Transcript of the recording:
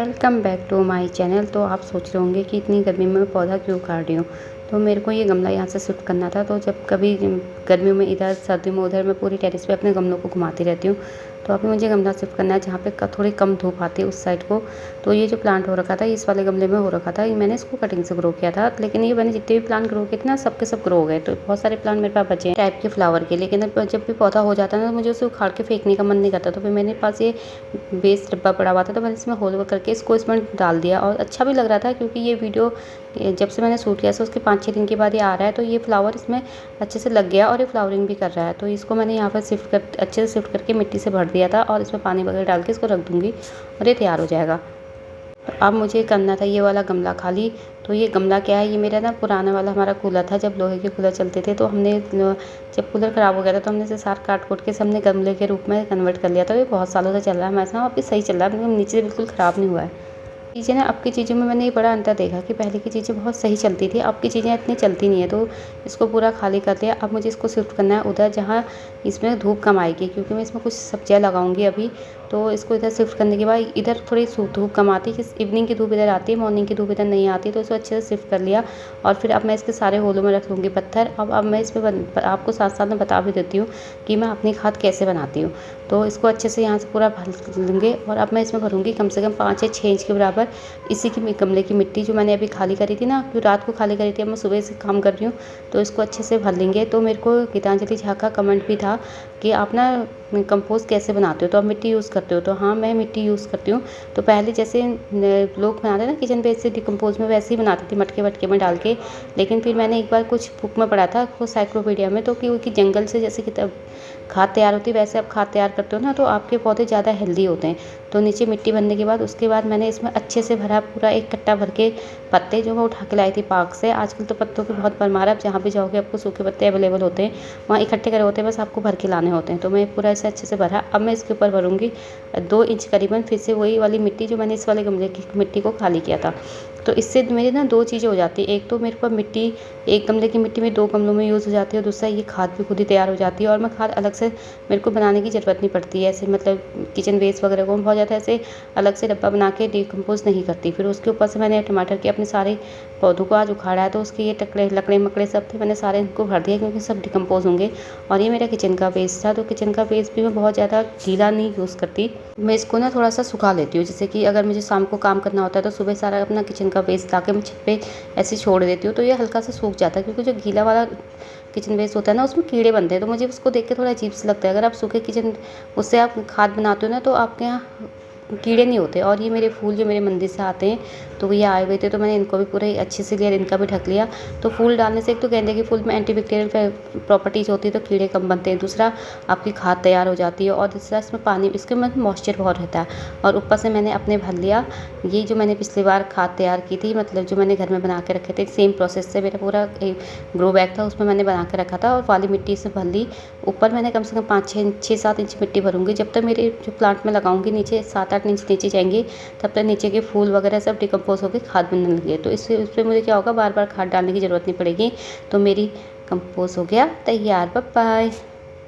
Welcome back to my channel. तो आप सोच रहे होंगे कि इतनी गर्मी में मैं पौधा क्यों काट रही हूँ। तो मेरे को ये गमला यहाँ से शिफ्ट करना था। तो जब कभी गर्मियों में इधर, सर्दियों में उधर, मैं पूरी टेरेस पे अपने गमलों को घुमाती रहती हूँ। तो अभी मुझे गमला शिफ्ट करना है जहाँ पे थोड़ी कम धूप आती है उस साइड को। तो ये जो प्लांट हो रखा था, इस वाले गमले में हो रखा था, ये मैंने इसको कटिंग से ग्रो किया था। लेकिन ये मैंने जितने भी प्लांट ग्रो किए थे ना, सबके सब ग्रो हो गए। तो बहुत सारे प्लांट मेरे पास बचे हैं टाइप के फ्लावर के। लेकिन जब भी पौधा हो जाता है ना, मुझे उसे उखाड़ के फेंकने का मन नहीं करता। तो फिर मेरे पास ये वेस्ट डब्बा पड़ा हुआ था, तो मैंने इसमें होल करके इसको इसमें डाल दिया। और अच्छा भी लग रहा था, क्योंकि ये वीडियो जब से मैंने शूट किया था उसके 5-6 दिन के बाद ये आ रहा है। तो ये फ्लावर इसमें अच्छे से लग गया और ये फ्लावरिंग भी कर रहा है। तो इसको मैंने यहाँ पर अच्छे से शिफ्ट करके मिट्टी से भर दिया था और इसमें पानी वगैरह डाल के इसको रख दूँगी और ये तैयार हो जाएगा। तो अब मुझे करना था ये वाला गमला खाली। तो ये गमला क्या है, ये मेरा ना पुराना वाला हमारा कूलर था। जब लोहे के कूलर चलते थे, तो हमने जब कूलर ख़राब हो गया था तो हमने इसे सार काट कूट के हमने गमले के रूप में कन्वर्ट कर लिया था। ये बहुत सालों से चल रहा है हमारे साथ, अभी सही चल रहा है, मतलब नीचे से बिल्कुल ख़राब नहीं हुआ है। चीज़ें ना, अब की चीज़ों में मैंने ये बड़ा अंतर देखा कि पहले की चीज़ें बहुत सही चलती थी, अब की चीज़ें इतनी चलती नहीं है। तो इसको पूरा खाली कर दिया। अब मुझे इसको शिफ्ट करना है उधर जहाँ इसमें धूप कम आएगी, क्योंकि मैं इसमें कुछ सब्जियाँ लगाऊंगी अभी। तो इसको इधर शिफ्ट करने के बाद इधर थोड़ी धूप कम आती है, इवनिंग की धूप इधर आती है, मॉर्निंग की धूप इधर नहीं आती। तो इसको अच्छे से शिफ्ट कर लिया। और फिर अब मैं इसके सारे होलों में रख लूँगी पत्थर। अब मैं इसमें आपको साथ साथ में बता भी देती हूँ कि मैं अपनी खाद कैसे बनाती हूँ। तो इसको अच्छे से यहाँ से पूरा भर लेंगे। और अब मैं इसमें भरूँगी कम से कम 5 या 6 इंच के बराबर इसी की गमले की मिट्टी, जो मैंने अभी खाली करी थी ना, क्यों रात को खाली करी थी, अब मैं सुबह से काम कर रही हूँ। तो इसको अच्छे से भर लेंगे। तो मेरे को गीतांजलि झा का कमेंट भी था कि आप ना कंपोस्ट कैसे बनाते हो, तो आप मिट्टी यूज़ करते हो। तो हाँ, मैं मिट्टी यूज़ करती हूँ। तो पहले जैसे लोग बनाते हैं ना किचन वेस्ट से डिकम्पोज में, वैसे ही बनाती थी मटके वटके में डाल के। लेकिन फिर मैंने एक बार कुछ बुक में पढ़ा था, वो साइक्लोपीडिया में, तो कि जंगल से जैसे कि खाद तैयार होती है, वैसे आप खाद तैयार करते हो ना, तो आपके पौधे ज़्यादा हेल्दी होते हैं। तो नीचे मिट्टी भरने के बाद उसके बाद मैंने इसमें अच्छे से भरा, पूरा एक कट्टा भर के पत्ते जो मैं उठा के लाई थी पार्क से। आजकल तो पत्तों की बहुत भरमार है, आप जहाँ भी जाओगे आपको सूखे पत्ते अवेलेबल होते हैं, वहाँ इकट्ठे करे होते हैं, बस आपको भर के लाने होते हैं। तो मैं पूरा ऐसे अच्छे से भरा। अब मैं इसके ऊपर भरूँगी 2 इंच करीबन फिर से वही वाली मिट्टी जो मैंने इस वाले गमले की मिट्टी को खाली किया था। तो इससे मेरी ना 2 चीज़ें हो जाती है। एक तो मेरे पास मिट्टी, एक गमले की मिट्टी में 2 गमलों में यूज़ हो जाती है, और दूसरा ये खाद भी खुद ही तैयार हो जाती है। और मैं खाद अलग से मेरे को बनाने की ज़रूरत नहीं पड़ती है। ऐसे मतलब किचन वेस्ट वगैरह को बहुत ज़्यादा ऐसे अलग से डब्बा बना के डिकम्पोज नहीं करती। फिर उसके ऊपर से मैंने टमाटर के अपने सारे पौधों को आज उखाड़ा है, तो उसके ये लकड़े मकड़े सब थे, मैंने सारे इनको भर दिया, क्योंकि सब डिकम्पोज होंगे। और ये मेरा किचन का वेस्ट था। तो किचन का वेस्ट भी मैं बहुत ज़्यादा गीला नहीं यूज़ करती, मैं इसको ना थोड़ा सा सुखा लेती हूँ। जैसे कि अगर मुझे शाम को काम करना होता है, तो सुबह सारा अपना किचन का वेस्ट ला के मैं छत पे ऐसे छोड़ देती हूँ। तो ये हल्का सा सूख जाता है, क्योंकि जो गीला वाला किचन वेस्ट होता है ना, उसमें कीड़े बनते हैं। तो मुझे उसको देख के थोड़ा अजीब सा लगता है। अगर आप सूखे किचन उससे आप खाद बनाते हो ना, तो आपके यहाँ कीड़े नहीं होते। और ये मेरे फूल जो मेरे मंदिर से आते हैं, तो ये आए हुए थे, तो मैंने इनको भी पूरे अच्छे से लिया, इनका भी ढक लिया। तो फूल डालने से एक तो गेंदे के फूल में एंटीबैक्टीरियल प्रॉपर्टीज़ होती है, तो कीड़े कम बनते हैं। दूसरा, आपकी खाद तैयार हो जाती है। और दूसरा, इसमें पानी, इसके में मॉइस्चर बहुत रहता है। और ऊपर से मैंने अपने भर लिया ये जो मैंने पिछली बार खाद तैयार की थी, मतलब जो मैंने घर में बना के रखे थे, सेम प्रोसेस से मेरा पूरा एक ग्रो बैग था, उसमें मैंने बना के रखा था। और वाली मिट्टी से भर ली। ऊपर मैंने कम से कम 5-6-7 इंच मिट्टी भरूँगी। जब तक मेरे जो प्लांट में लगाऊंगी नीचे 7-8 इंच नीचे जाएंगे, तब तक नीचे के फूल वगैरह सब डिकम्पोज होकर खाद बनने लगे। तो इससे उस पर मुझे क्या होगा, बार बार खाद डालने की ज़रूरत नहीं पड़ेगी। तो मेरी कंपोज हो गया तैयार। Bye bye.